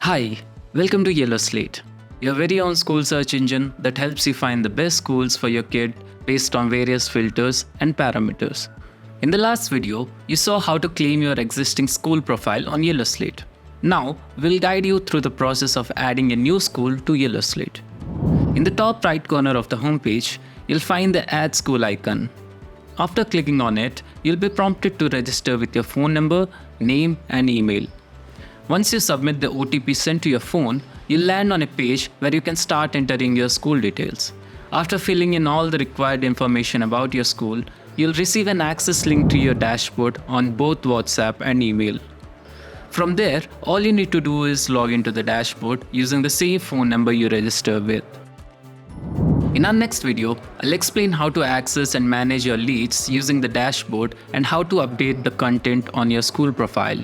Hi, welcome to Yellow Slate, your very own school search engine that helps you find the best schools for your kid based on various filters and parameters. In the last video, you saw how to claim your existing school profile on Yellow Slate. Now, we'll guide you through the process of adding a new school to Yellow Slate. In the top right corner of the homepage, you'll find the Add School icon. After clicking on it, you'll be prompted to register with your phone number, name, and email. Once you submit the OTP sent to your phone, you'll land on a page where you can start entering your school details. After filling in all the required information about your school, you'll receive an access link to your dashboard on both WhatsApp and email. From there, all you need to do is log into the dashboard using the same phone number you register with. In our next video, I'll explain how to access and manage your leads using the dashboard and how to update the content on your school profile.